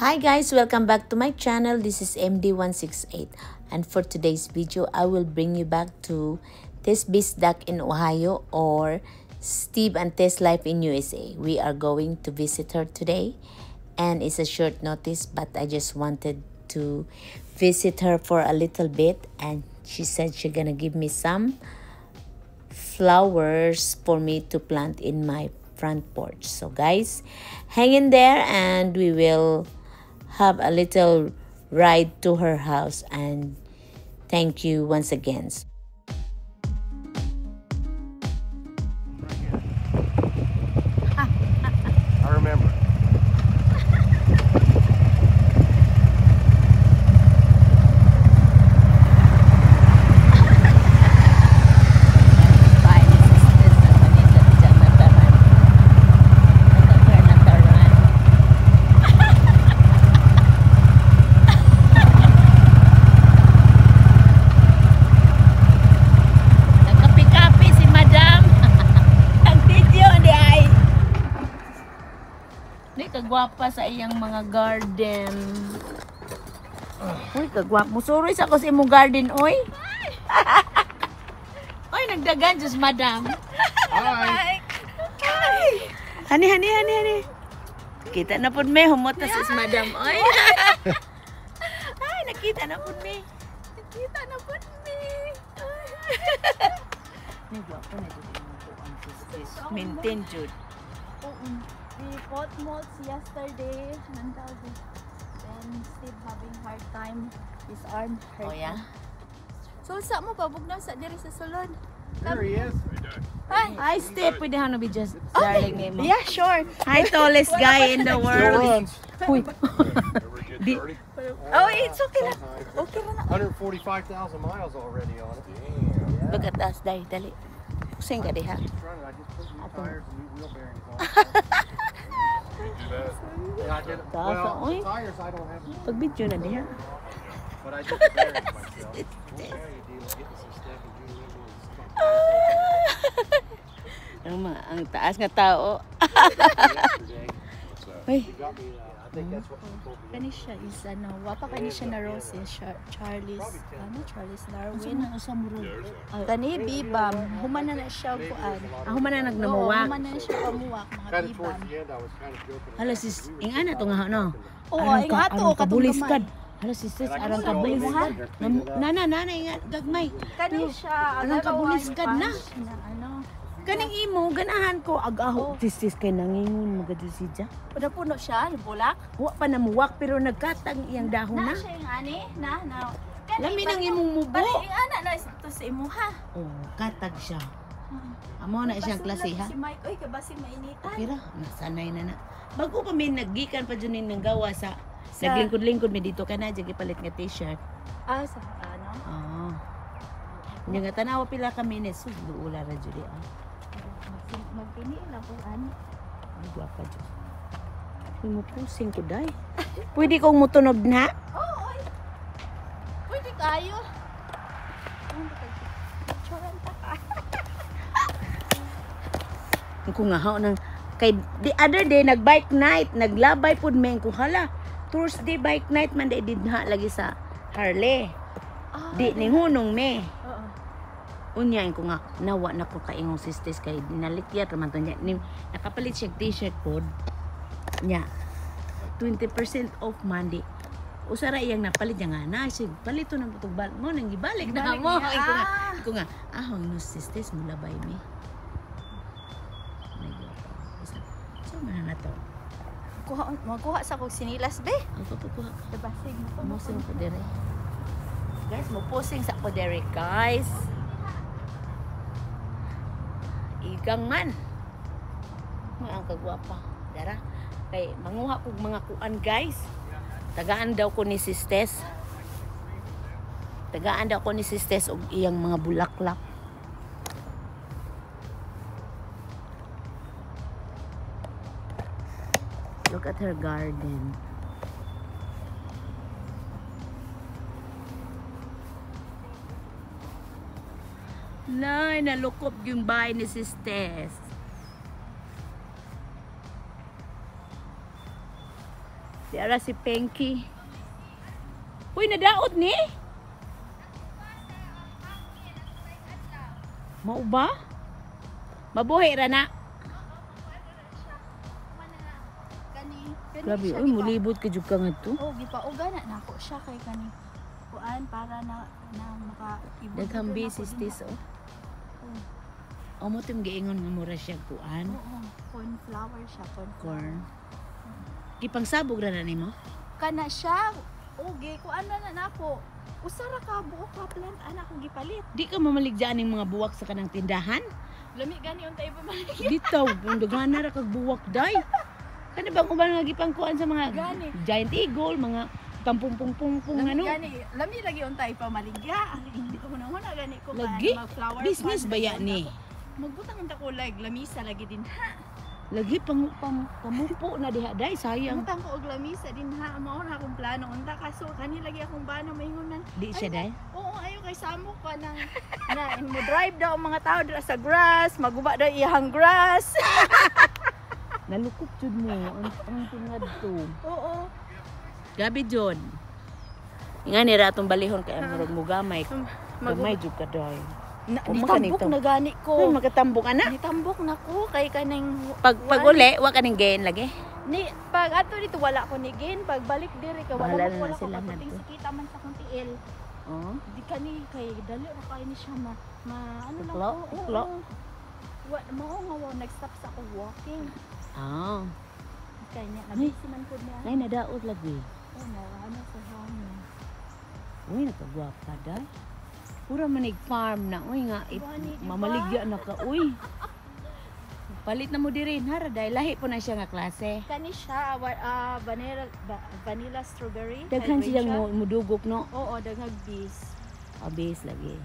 Hi guys, welcome back to my channel. This is MD168, and for today's video I will bring you back to Tess Bisdak in Ohio, or Steve and Tess life in USA. We are going to visit her today, and it's a short notice, but I just wanted to visit her for a little bit, and she said she's gonna give me some flowers for me to plant in my front porch. So guys, hang in there and we will have a little ride to her house, and thank you once again. I remember. Kagwapa sa iyang mga garden. Uy, kagwapa. Musuroy sa ko sa imong garden, oy. Oy, nagdagan just madam. Hi. Hani. Kita na pud me humota sa madam, oy. Ay, nakita na pud me. Nagwapa na jud imong kuan sis. Maintain jud. We bought molds yesterday, then Steve having hard time. His arm hurt. Oh yeah. So sa mo pabugnaw sa diri sa sulod. There he is. Hi, Steve. Pwede hano be just darling name mo. Yeah, sure. Hi, tallest guy in the Still world. runs. Uy. Ever get dirty? Oh, it's okay na. Sometimes. Okay na. 145,000 miles already on it. Damn. Look at us, dali. Pusing ka di ha. Just running. I just put new tires and new wheel bearings on. Yeah, I did it. Tasa, Well, oy. the tires I don't have, Pag video na di ha. but I did the bearings myself. Yeah, you deal with getting some stuff and doing Ang taas nga tao. yesterday. Uy. He got me, I think that's what she told me. Kani siya is wapa kani siya na Rose Charles Darwin. Sa muro. Kani bibam, humana na siya kuan. Ako man na Oo, nagnamuwak. humana na siya pamuwak mga Kind of bibam. towards the end, I was kind of joking. Hala sis, ing ana to nga no. Oo, ing ato kabulis katong kad. gamay. Hala sis, And I can arang see all the kabulis names kad. in there, clean it up. Nana ingat gagmay. Kani siya, Anong kabulis kad na? Ano? Kaning imo ganahan ko agaho. Sis kay nangingon magadi si Ja. Puno siya, bulak. Wa pa namuwak pero nagkatang iyang dahon Na na. siya yung ani, na. Lami ng imong mubo. Bali, yung ana na ito sa imuha. Oh, katag siya. Amo na siyang klase ha. Si Mike, oy, kabasi mainitan. Kira, nasanay na na. Bago kami naggikan pa dyan ng gawa sa Sa- naglingkod-lingkod mi dito ka na dyan ipalit nga t-shirt. Ah, sa ano? Oo. Yung nga tanawa pila kami ni sugdo ula ra jud ah. Magpini lang po ani. Ay gwapa jud. Uy mo pusing ko day. Pwede kong mutunog na? Oo, oy. Pwede kayo. Choran ta. Kung nga haw nang kay the other day nag-bike night, naglabay pud men ko hala. Thursday bike night man day didha lagi sa Harley. Di ni hunong me. Oo. Unyain ko nga nawa na ko kaingong sisters kay dinalikyat raman to niya ni nakapalit siya t-shirt pod nya 20% off Monday usara iyang napalit niya nga na siya palito ng tugbal mo nang gibalik na Gibalik mo niya. ko nga no sisters mula bay mi so man na to Magkuha sa kong sinilas be. ako kuha Dabasig mo mo sa ko dire guys mo posing sa ko dire guys igang man ang kagwapa dara kay manguha kog mga kuan guys tagaan daw ko ni sisters og iyang mga bulaklak look at her garden. Nay, nalukop yung bahay ni Sis Tess. Di ara si Pinky. Uy, nadaot ni? Mao ba? Mabuhi ra na. Grabe, uy, mulibot ka jud ka ngadto. Oh, gipauga na nako siya kay kani kuan para na maka Daghang basis this oh. O mo tim giingon nga mura siya kuan. Oo, cornflower siya, Corn. Gipangsabog ra na nimo? Kana siya, oge, kuan na nako. Usara ka buok ka plant anak ko gipalit. Di ka mamaligdaan ning mga buwak sa kanang tindahan? Lami gani untay pa man. Ditaw, daghan na ra kag buwak day. Kana bang uban nga gipangkuan sa mga Gani. giant eagle, mga tampung-pung-pung ano? Gani, lami lagi untay pa maligya. Hindi ko na gani ko Lagi? mag-flower Business ba yan ni? Magbutang unta ko like lamisa lagi din ha. Lagi pamupo na diha day, sayang. Butang ko og lamisa din ha. Mao na akong plano unta kaso kani lagi akong bana maingunan. Di siya day. Oo, ayo kay samo ka nang na mo drive daw ang mga tao dira sa grass, maguba daw iyang grass. Nalukop jud mo ang tingad to. Oo. Gabi jud. Nga ni ra atong balihon kay murag mo gamay. Gamay jud ka day. Nitambok na gani Oh, ko. makatambok ana. Nitambok na ko kay kaning Pag uli, wa ka ning gain lagi. ni pag ato dito wala ko ni gain, pag balik diri kay Bahala na wala ko sila kaputing ngadto. sikita man sa kong tiil. Oh. Di kani kay dali ra kay ni siya ano lang Tuklo? ko. Tuklo? Wa mao nga wa nag-stop sa ako walking. Ah. Kanya Ay. nabisi man ko niya. Nay nadaot lagi. Oh, na ano sa hangin. Uy, nakagwapa day. Pura manig farm na. Uy nga, Gani, diba? mamaligya na ka. Uy. Palit na mo diri hara day. Lahi po na siya nga klase. Kani siya vanilla strawberry. Daghan hydrangea. siyang mudugok no. Oo, daghang bis. Abis lagi.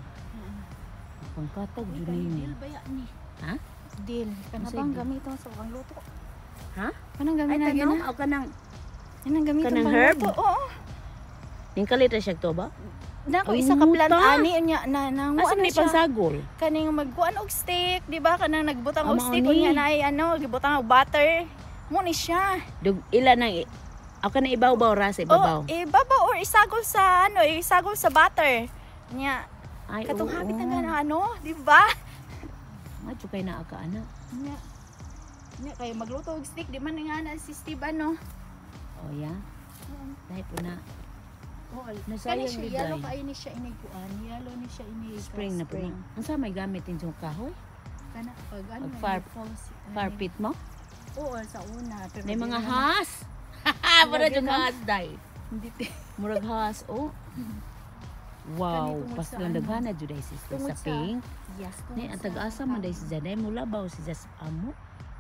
Pangkatag Uy, jud kani ni. deal ba yan ni? Ha? Deal. Kana Ano bang sa gamiton sa pangluto? Ha? Kanang Ay gamiton tagino no? o kanang Kanang gamiton Kanang pangluto. herb? Oo. ning kalita siya to ba? Nako Ay, isa ka plant muta. ani nya na nang Asa ano ni siya. pansagol? Kaning magkuan og steak, di ba? Kanang nagbutang og Mao steak ni. unya na ay ano, gibutang og butter. Mo ni siya. Dug ila nang ako ka na ibaw-baw ra sa ibabaw. Oh, ibabaw or isagol sa ano, isagol sa butter. Nya Ay, katong oo. habit ang gana ano, di ba? Macho kay naa ka ana. Nya nya kay magluto og steak di man nga na si Steve ano. Oh ya. Dahil po na Oh, Nasayang kani siya ni yellow Day. kay ni siya iniguan. Yellow ni siya ini spring na po na. Ang sa may gamit din yung kahoy? Kana pag ano Pag far- Far pit mo? Oo, sa una. Pero May di mga naman- has. Haha, para Lagi yung na. has day. Hindi Murag has, oh. Wow, tungod pas sa lang ano? daghana jud ay sister Tungod sa sa- pink. Yes. Ni ang tag-asa man day si Jaday mula baw si Jas amo.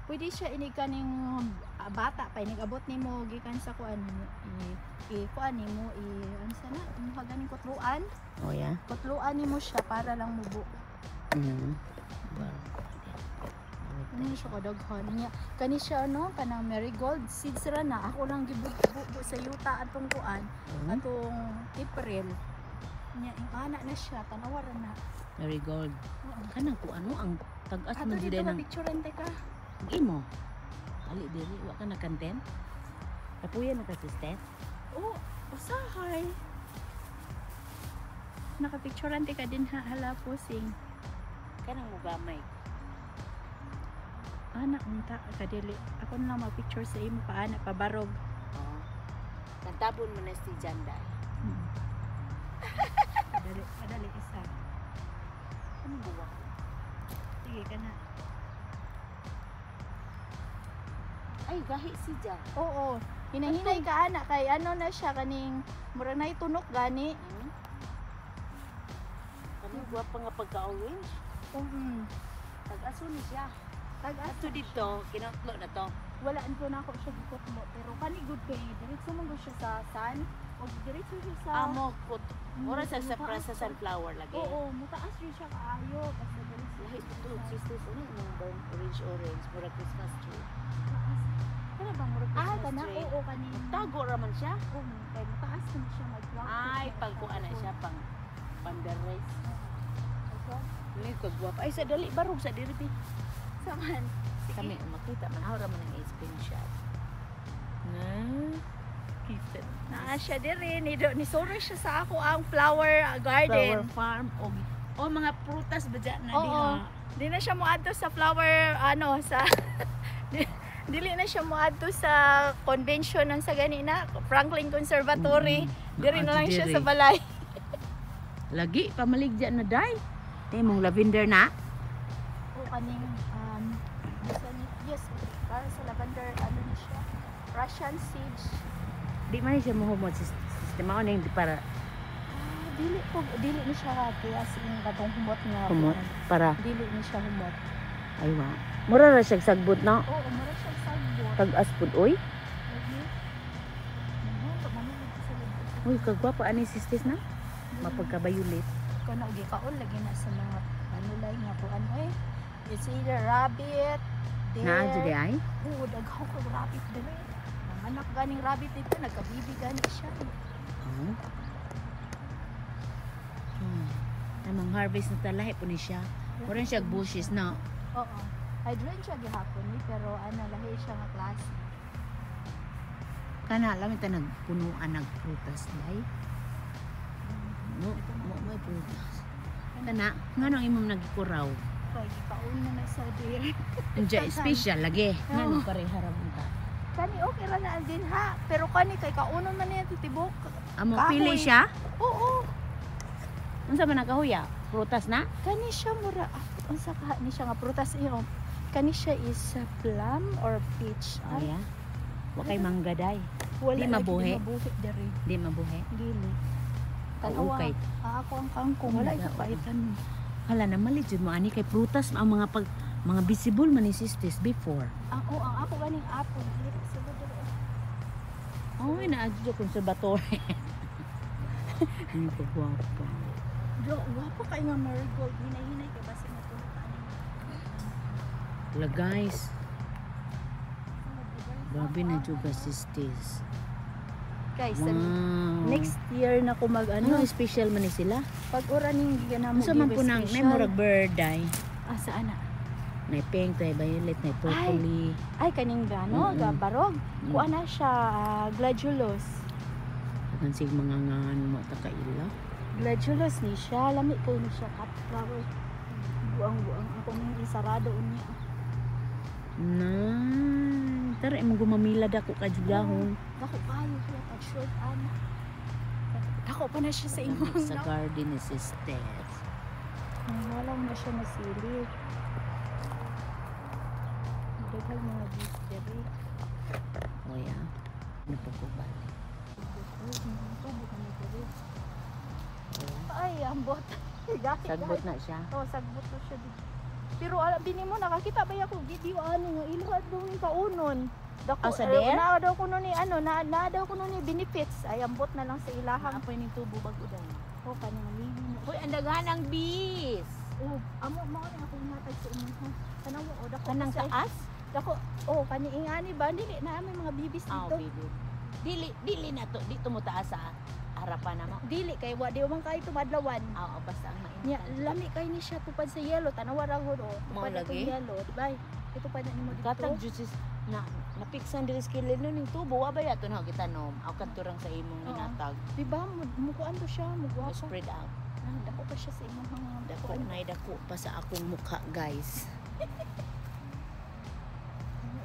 Pwede siya ini kaning bata pa inig-abot nimo gikan sa kuan kuan nimo ano sana imong ganing kutluan. Oh ya. Kutluan nimo siya para lang mubo. Mm. Wow. Ano siya kadaghan niya. Kani siya ano kanang marigold seeds ra na ako lang gibubo sa yuta atong kuan atong April. Nya ana na siya tanawara na. Marigold. Kanang ko ano ang tag-as Ato man dito jud ng picturean te ka. imo. Ali diri wa ka na content. Kapuya na ka sister. Oh, usahay. Nakapicturean te ka din ha hala posing. Kanang mo gamay. Anak unta kadili. Ako na lang mag-picture sa imo pa anak pabarog. Oh. Kantabon mo na si Janda. Kadali isa. Ano buwak? Sige ka na. Ay, gahi si Jan. Oo. Hinahinay ka anak kay ano na siya kaning murag na itunok gani. Kami guwapa nga pagka-orange. Tag-aso ni siya. Ato dito, kinatlo na to. Wala ko na ako siya gikot mo pero kani good kay diretso man gud siya sa sun o diretso siya sa Amo ko. Ora sa sa sunflower lagi. Oo, mutaas rin siya kaayo basta diretso. Lahi ito, sisters, ano yung burn orange, mura Christmas tree. Kana bang murag Christmas kana tree. oo kani. Tago raman siya. Kay mataas na siya mag-cloud. Ay, pagkuan na siya, pang pandares. Ini kagwapa. Ay, sa dali, barog sa diri. Saman. Kami, makita man, hawra man ang screenshot. Na, Naa siya diri ni suro siya sa ako ang flower garden. Flower farm o mga prutas ba dyan na Oo. diha? Di na siya moadto sa flower sa dili na siya moadto sa convention ng sa ganina Franklin Conservatory. Diri na lang siya sa balay. Lagi pamaligya na day. Mong lavender na. O kaning yes, para sa lavender ano ni siya. Russian sage. Di man siya mohumot sistema ning para Dili ni siya kaya sing katong humot nga. humot para Dili ni siya humot. aywa. Mura ra siya sagbot na. Oo, mura siya sagbot. Tag-as pud oy. Lagi. Manulog sa lubos. Uy, kagwapa ani sistis na. Mapagkabayulit. Kana og gikaon lagi na sa mga panulay nga kuan oy. It's either rabbit, deer. Naa jud ay. Oo, daghan ko rabbit dili. Nanganak ganing rabbit dito, nagkabibi gani siya. Oh. Namang harvest na talahi po ni siya. Mura siya bushes na. Oo. Hydrant siya gihapon ni pero ano lahi siya nga klase. Kana lamit ta nagpunuan nagprutas day. Mo may prutas. Kana nganong imong nagikuraw? Kay gikaon na sa deer. Unja special lagi. Ngano pareha ra mo ta. Kani okay ra na din ha, pero kani kay kaunon man niya titibok. Amo Kahoy. pili siya? Oo. Unsa man nakahuya? Prutas na? Kani siya mura. Unsa ka ni siya nga prutas iyo? Kani siya is plum or peach. Oh ya. Wa kay mangga day. Wala Di lagi mabuhi. mabuhi diri. Di mabuhi. Dili. Oo, Tanawa. kay. Ako ang kangkong wala Oo. ka paitan. Hala na mali jud mo ani kay prutas ang mga visible man ni sistis before. Ako ang ako ganing apple dili sa diri. Oh, na-adyo conservatory. Ano ko guwapo. Do wapo kay nga marigold hinay-hinay kay basi mo tulo ani. Wala guys. Grabe na juga sistis. Guys, Wow. next year na ko mag Ano ano, special man ni sila? pag ora ning ganamo Unsa man po nang may murag bird ay. saan na? Nay pink, nay violet, nay purple. Ay kaning gano, Mm-mm. gabarog. Kuan na siya gladiolus. Kan sig mga ngan mo ta kaila. Gladiolus ni siya, lami ko ni siya cut flower. Buang-buang ako ning isarado unya. Tara mo gumamila dako ka jugahon. Dako kayo siya pag short ana. Dako pa na siya sa imong Sa garden ni sisters. wala na siya masilip. Daghang mga bees dere. O ya. Ano po ko balik? Tubo kami dere. Ay, ambot. Sagbot na siya. Oh, sagbot to siya dito. Pero bini mo nakakita ba ako video ano nga iluhat daw ni kaunon. Dako sa there? na daw kuno ni ano na daw kuno ni benefits ay ambot na lang sa ilahang Apoy ning tubo bago daw. ko kani nga mimi. Uy, ang daghan ng bees. Oh, amo mo ni ako hatag sa inyo ha. Tanaw o dako Kanang kasi- taas? Dako oh kani ingani ba dili na may mga bibis Ah, dito. baby. Dili na to, dito mo taas sa harapan na mo. Dili kay wa di man kay tumadlawan. Oo, basta ang Nya mainit. lami kay ni siya tupad sa yellow tanawa ra gud oh. Mao Tupad lagi? atong yellow, di ba? Ito pa na nimo dito. Katag juices na napiksan diri sa kilid no ning tubo wa ba yato na kita nom. Aw kadturang sa imong Oo. hinatag. Di ba mukuan to siya, Mo mugwapa. spread out. Dako pa siya sa imong hangang Dako na dako pa sa akong mukha, guys.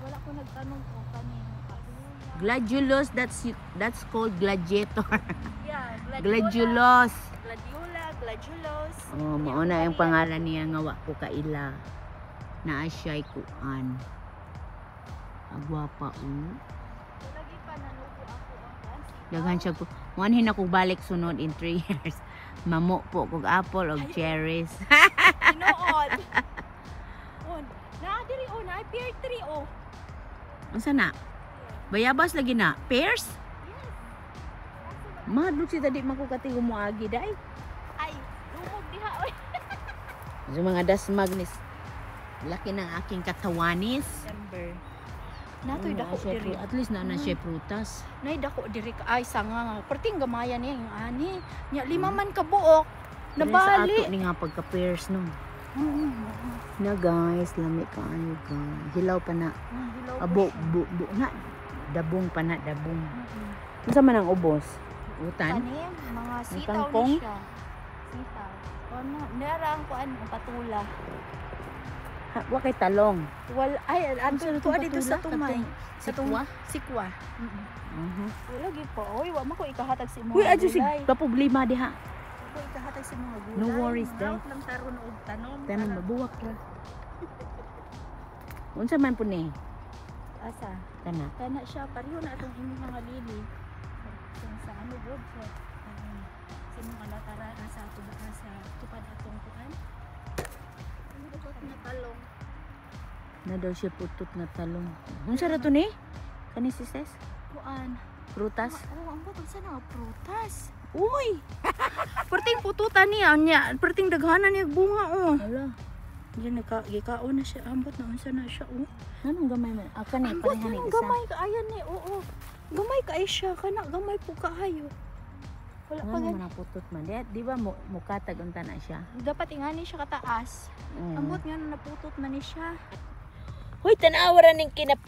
Wala ko nagtanong ko kanin. Gladiolus, that's called gladiator. Yeah, Gladiolus. Gladiolus. Oh, mao na yung pangalan niya nga wa ko kaila. Naa siya'y kuan. Agwapa Lagi pa nanuko ako ang fancy. Daghan siya ko. Manhin ako balik sunod in 3 years. Mamo po kog apple og cherries. Tinuod. On. Na diri on, na pear tree oh. Unsa na? Bayabas lagi na. Pears? Yes. Madlok si tadi makukati gumuagi day. Ay, lumog diha oy. Sa mga dasmagnis. Laki ng aking katawanis. December. Natoy Oo, dako siya diri. at least na siya prutas. Nay dako diri ka ay sanga nga. Perting gamayan niya yung ani. Nya lima man ka buok. Sa ato Nabali. ni nga pagka pears no. Mm. Na guys, lami kaayo guys. Hilaw pa na. Hilaw pa Abo siya. bu na dabong pa na dabong. Mm-mm. Unsa man ang ubos? Utan? Kani, mga sitaw kangkong? ni siya. Sitaw. Ano, narang ko ang patula. Ha, wa kay talong. Ay, Unsa na ko itong dito sa patula? tumay. Sikwa? Sikwa. Wala gyud po. Oy, wa man ko ikahatag si mga Uy, adyo si gulay. problema diha. Ko ikahatag si mga gulay. No worries, day. Mangaot lang taron og tanom. Tanan para- mabuwak ra. Unsa man po ni? Asa? Kana. Kana siya pareho na atong imong mga lili. Sa ano gud sa mga latara sa ato ba sa tupad atong kuan. Ano ba na talong? Na daw siya putot na talong. Unsa ra to ni? Kani si Ses? Kuan. Prutas? Oh, ang butog sa nga prutas. Uy! Perting pututan niya nya, perting daghanan niya bunga oh. Hala. Diyan gikaon na siya, ambot na unsa na siya oh. Anong gamay man? Ah, kani Ambot pareha ni na isa. gamay kaayan ni, oo. Gamay kaay siya, kana gamay po kaayo. Wala pa Ano gan. man ang putot man? Di ba mukatag unta na siya? Dapat ingani siya kataas. Ambot nga na naputot man ni siya. Hoy, tanawa ra ning kinap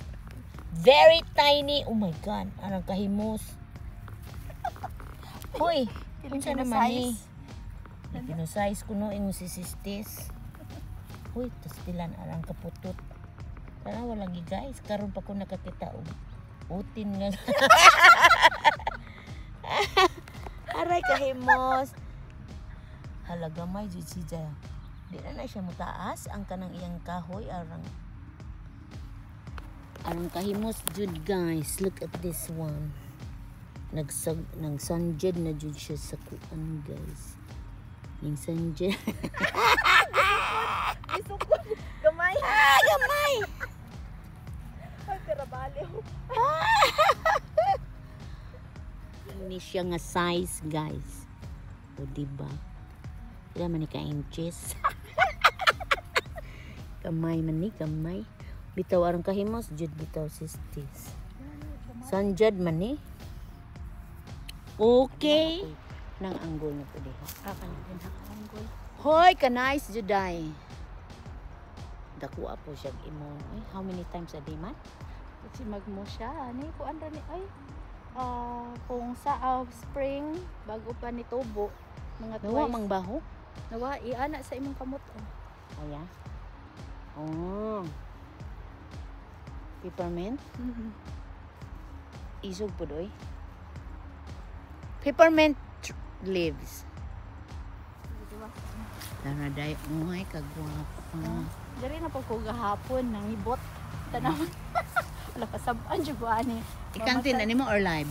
very tiny. Oh my god, anong kahimos. Hoy, unsa naman ni? Pinosize ko no imong sisistis. Hoy, tastilan arang kaputot. Tanawa lagi guys, karon pa ko nakakita og utin nga. Aray kahimos. Halaga may jud siya. Di na siya mutaas ang kanang iyang kahoy arang kahimos jud guys. Look at this one. Nagsanjed na jud siya sa kuan guys. Ning sanjed. Isukod. Gamay. Gamay. Ay, karabaliw. Ini siya nga size guys. O diba? Ila man ni ka inches. Gamay man ni, gamay. Bitaw arang kahimos jud bitaw sistis. Sanjed man ni. Okay. Nang anggol na po diha. Akan din hakanggol. Hoy, ka-nice juday. Dakuha po siya imo. Ay, how many times a day man? Kasi magmo siya, ani ko andra ni ay. Kung sa spring bago pa ni tubo, mga Nawa twice. mang baho? Nawa iana sa imong kamot. Aya. Oh. Peppermint? Isog po doy. Peppermint leaves. Tara day, uy, kagwapa. Dari na po ko gahapon nang ibot tanawon. Wala kasab-an jud ko ani. Ikantin ani mo or live?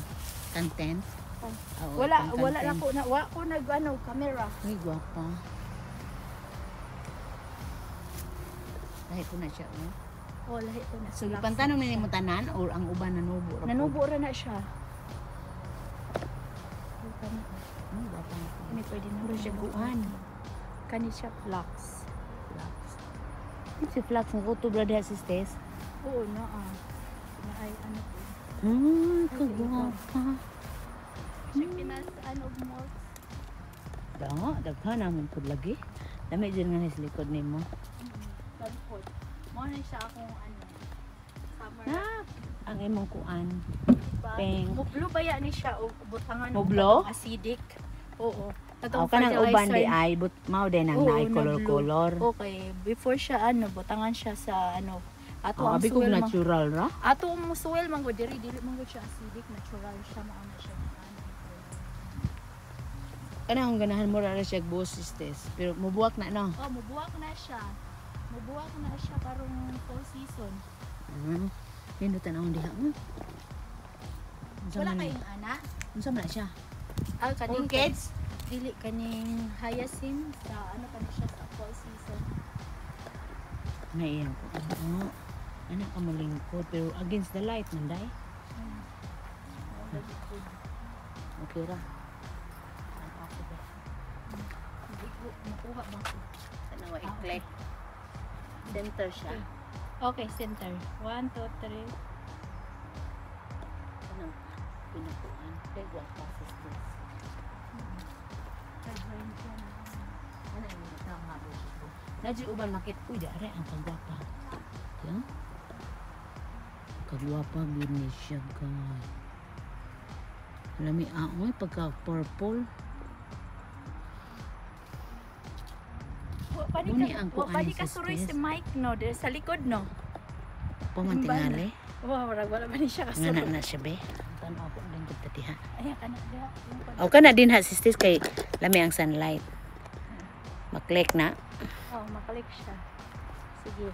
Content? Oo, Wala ikang wala na content. ko na wa ko nag ano camera. Ay, gwapa. Lahi ko na siya, oh. Oh, lahi ko na. So, ipantanong na mo tanan or ang uban nanubo? ra po? Nanubo ra na siya. Ay, gwapa. Kani pwede na Puro siya kuan. Kani siya flax. Flax. Si Flax, nagkutubra diha si Stes. Oo na Na ay ano po. Kagwapa. Siya pinas ano mo. Daghan naman po lagi. Dami dyan nga sa likod ni mo. Pagpod. Mo na siya akong ano. Summer. Ang imong kuan. Ba? Pink. Mublo ba yan ni siya o butangan Mublo? acidic? Oo. O kanang uban di ay but mao din ang Oo, naay na color-color. Okay, before siya ano, butangan siya sa ano, ato ang Abi ko soil natural ra. ato ang soil man gud diri man gud siya acidic, natural siya maana siya. Kanang ganahan mo ra siya buhos sisters. Pero mubuwak na no. Oh, mubuwak na siya. Mubuwak na siya karong fall season. Pindutan akong diha mo. Wala kayong ana? Unsa man na siya? Kaning Orchids? dili kaning hyacinth sa ano pa siya sa fall season. Naiyan ko. Anak ka malingkod pero against the light man day. Okay ra. Hindi ko makuha ba ko. Tanawa i-click. Center siya. Okay, center. 1, 2, 3. Kanang pinakuan. Kaya gwapa sisters. Ano yung tama ba siya? Nadyo uban makit. Uy, dare ang kagwapa. Yan. Kagwapa gini siya guys. Lami aoy pagka purple. Muni ang kuan Pwede ni ka suroy sisters. si Mike, no? Dere sa likod, no? Pamantingali. Wow, wala ba ni siya Ngana kasuroy? na siya be. Tanaw ko din gud diha. Ayan ka na, diha. O kana din ha sisters kay lami ang sunlight. Maklek na. Oh, makalik siya. Sige.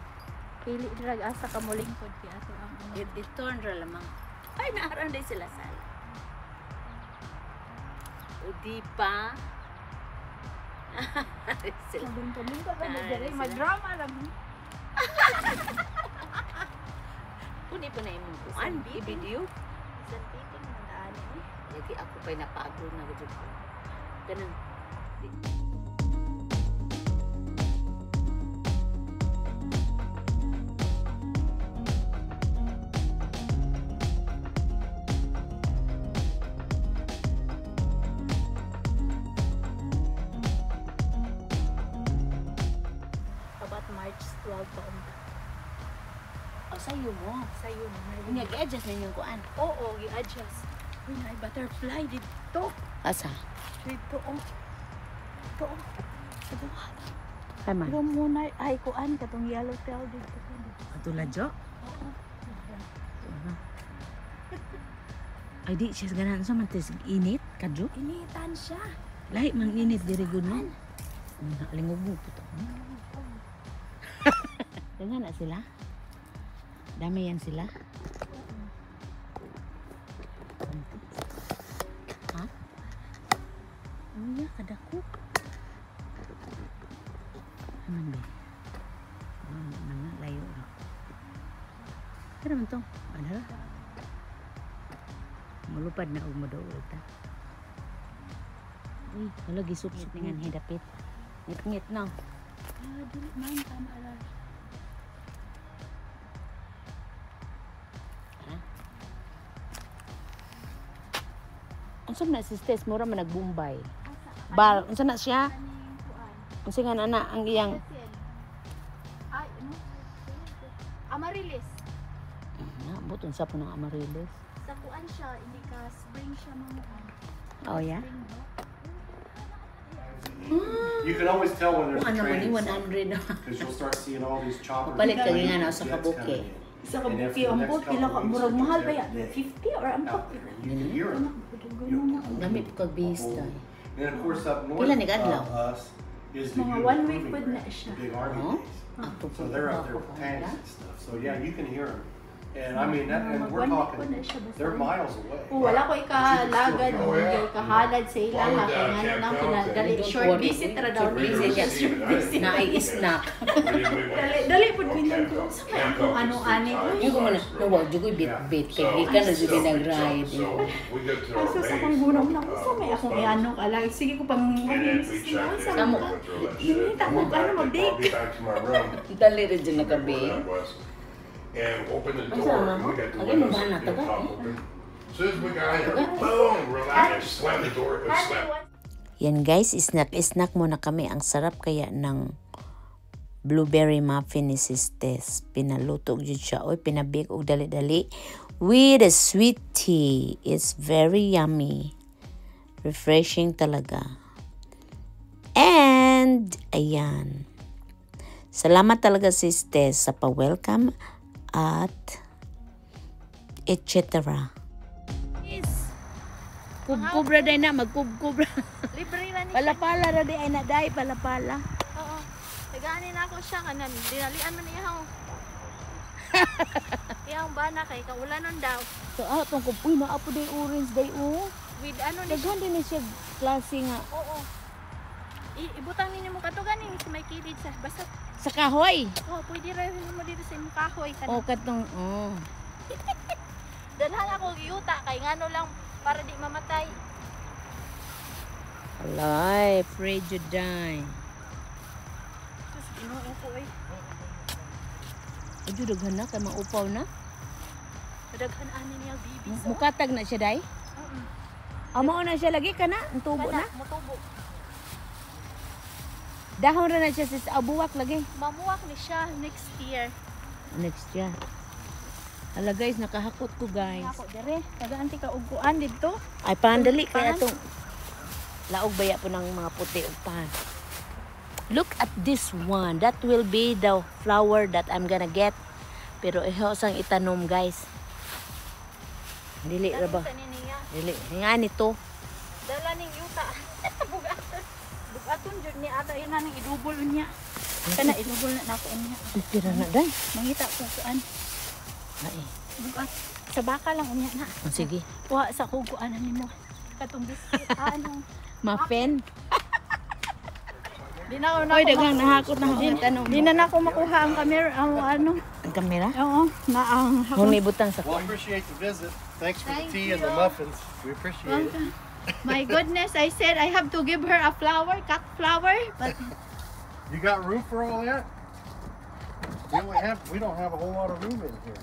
Pili drag asa ka mo lingkod kay ato ang ano. I-turn ra lamang. Ay naaran day sila sal. O di pa. Sila. Lingkod ka na Ah, dere, sila. mag-drama lang. Kuni pa na imong kuan i-video. Isang titing na daan eh. Lagi ako pa'y napagod na gud ko. Ganun. About March 12 pa unta. O sayo mo. Sa'yo na. Unya gi-adjust ninyong kuan. Oo, i-adjust. Uy, na butterfly dito. Asa? Dito, oh. Dito, oh. Sa duha. Kay man. Pero muna, ay, kuan, katong yellow tail dito. Katulad jo. Oo. Ay di siya ganan sa man tes init kadyo. Initan siya. Lahi mang init diri gud no. Lingog mo puto. Dengan na sila. Dami yan sila. Ha? Uya kadako. Aman be. Mana layo ra. Kaya man to. Ano ra? Malupad na og maduol ta. Uy, wala gisuk-suk dengan hidapit. Ngit-ngit na. Ah, dili man, tama lang. Unsa na si Stes mura man nagbumbay. Bal, unsa na siya? Kaning kuan. Unsa nga ana ang iyang Ay, ano? Amarilis. na buton sa punong Amarilis. Sa kuan siya, hindi ka spring siya mamuan. Oh yeah. Spring, no? You can always tell when there's Kung a ano man ni training 100. because you'll start seeing all these choppers. Papalit ka and nga na jets sa kabuki. coming in. Isa ka And if buki, the ang next bot, pila ka, couple murag weeks, mahal it's ba ya? every day 50 or ang out there. You can hear them. Dami pa kag base dai. And of course up north Pila ni kadlaw? of us is the Mga Utica 1 week Proving pud na Ground, siya. the big army Oh? base. Ako So they're up there with tanks and stuff. So yeah, you can hear them. And I mean, that, and we're talking, they're miles away. Wala ko ikalagad mo, kahalad sa ilang ha, kaya nga nang pinadali, short visit ra daw. Busy siya. Na ay snack. Dali po binan ko, sa kaya kung ano-ani. Yung ko man no wa jugoy bit kay ka na jud nag-ride. Kaso sa kong gunam na ko, sa may akong iano ka lang. Sige ko pang sa Samo. Hinita mo, ano mag-date. Dali rin dyan nakabi. And open the Ang door. sama mo? We got the Again, windows, magana you know, taga, pop eh. open. As soon as we got in, boom, relax, slam the door, and slam. Yan guys, snack muna kami. Ang sarap kaya ng blueberry muffin ni Sistes. Pinalutog yun siya. Oy, pinabig og dali-dali with a sweet tea. It's very yummy. Refreshing talaga. And, ayan. Salamat talaga Sistes sa pa-welcome at etc. Yes. Kubkubra day na, magkubkubra. Libre ra ni. Palapala ra day ay na day, palapala. Oo. Tagani na ako siya kanan. Dinalian man niya ako. Iyang bana kay kaulanon daw. So atong ko puy na apo day orange day o. With ano ni Daghan din ni siya klase nga Oo. Ibutang ninyo mo katugan ni sa may kilid sa basta. sa kahoy. Oh, pwede ra mo dito sa imong kahoy O kanang. katong Danhan ako giyuta kay ngano lang para di mamatay. Alay, afraid you die. Sus Ginoo ko eh. Adu daghan na kay maupaw na. Daghan ani niya bibi so. Mukatag na siya day. Amo na siya lagi kana, ang tubo na. Mutubo. Dahon ra na siya sa abuwak lagi. Mamuwak ni siya next year. Next year. Hala guys, nakahakot ko guys. Ako dire, tagaan ti ka uguan dito. Ay pandali kaya itong laog baya po ng mga puti ug pan. Look at this one. That will be the flower that I'm gonna get. Pero ihosang itanom guys. Dili ra ba? Dili. Nga nito. Dala ning yuta. Bugaton. Bugaton jud ni ata ina ning idubol unya. Kana idubol na nako unya. Pira na day. Mangita ko kuan. Ay. Bugat. Sa baka lang unya na. Oh, sige. Wa sa kuguan nimo. Katong biscuit anong Muffin. di na ako Oy, dagang nahakot na ako tanong. Di na nako makuha ang camera ang ano. Ang kamera? Oo, na ang Huni butang sa Well, kuan. appreciate the visit. Thanks for Thank the tea and the you. muffins. We appreciate it. My goodness, I said I have to give her a flower, cut flower, but You got room for all that? We don't have a whole lot of room in here.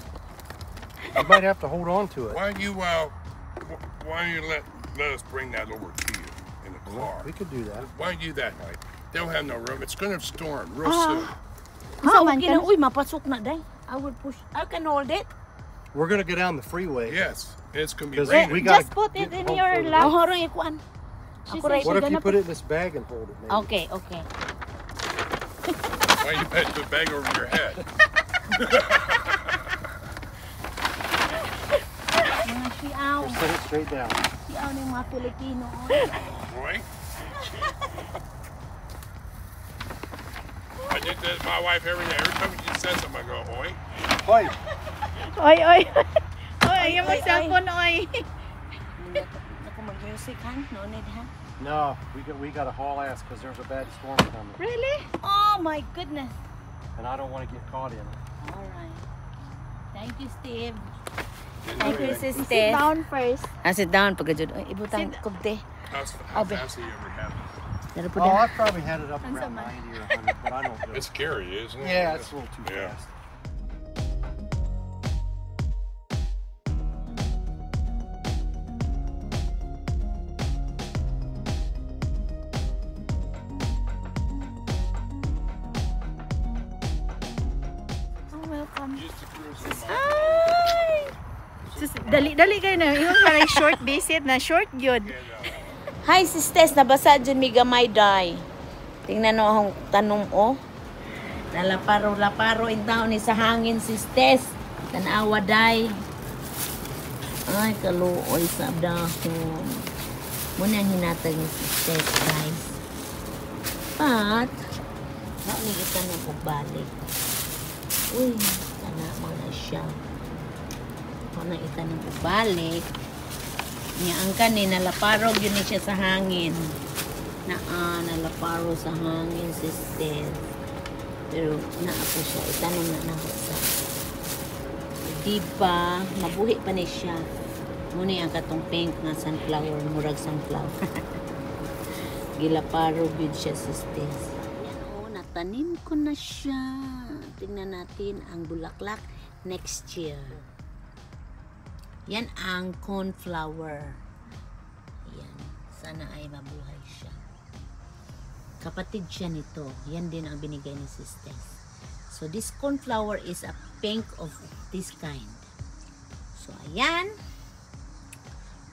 You might have to hold on to it. Why don't you let us bring that over to you in the car? We could do that. Why don't you do that, Mike? They'll have no room. It's gonna storm real soon. Ah, man okay ka na. na. Uy, mapasok na day. I will push. I can hold it. We're gonna go down the freeway. Yes, it's gonna be Because raining. we gotta just put it get in home your for the- lap. Oh, horong ikuan. She Ako said right. What if you gonna put it in this bag and hold it? Maybe? Okay, okay. Why don't you put the bag over your head? Mga siaw. Or set it straight down. Siaw ng mga Pilipino. Roy? I did that to my wife every day. Every time she says something, I go, oi. Hoy! Oy, oy. Oy, yung Oy, oy. cellphone, oy. Ako mag-music ha? No need ha? No, we got to haul ass because there's a bad storm coming, Really? Oh my goodness. and I don't want to get caught in it. Alright. Thank you, Steve. Didn't Thank do you, anything. sis Sit Steph. down first. Sit down pagkajud. Ay, ibutang Sit- kubte. How Abe. fast do you ever have it? Dara po Oh, na. I probably had it up Ang around sama. 90 or 100, but I don't do It's it. scary, isn't it? Yeah, it's a little too Yeah. fast. Oh, welcome. Just to cruise in my- Ay! Dali-dali kayo na. Yung parang short visit na short yun. And, Hi, sis Tess. Nabasa dyan mi gamay day. Tingnan mo akong tanom o. Nalaparo-laparo in taon ni sa hangin, sis Tess. Tanawa day. Ay, kaluoy sa dahon. Muna ang hinatag ni sis Tess, guys. But, nauli kita na po balik. Uy, sana mo na siya. Kung na kita na po balik, niya ang kanin, nalaparog yun siya sa hangin. Nalaparo sa hangin, sister. Pero, naapo siya. Itanong na ako sa. Diba, mabuhi pa ni siya. Muna ang katong pink nga sunflower, murag sunflower. Gilaparog yun siya, sister. Yan o, natanim ko na siya. Tingnan natin ang bulaklak next year. Yan ang cornflower. Yan. Sana ay mabuhay siya. Kapatid siya nito. Yan din ang binigay ni sister. So, this cornflower is a pink of this kind. So, ayan.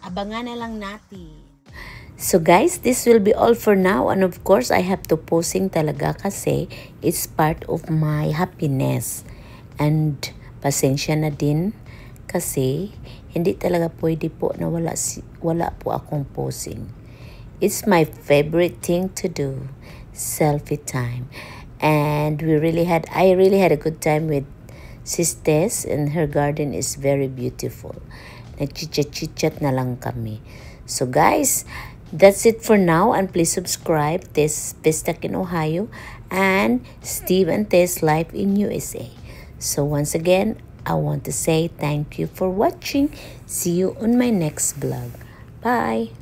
Abangan na lang natin. So, guys, this will be all for now. And of course, I have to posing talaga kasi it's part of my happiness. And pasensya na din kasi hindi talaga pwede po na wala po akong posing. It's my favorite thing to do, selfie time. And I really had a good time with Sis Tess, and her garden is very beautiful. Nagchichat-chichat na lang kami. So guys, that's it for now, and please subscribe Tess Stuck in Ohio and Steve and Tess Life in USA. So once again, I want to say thank you for watching. See you on my next vlog. Bye!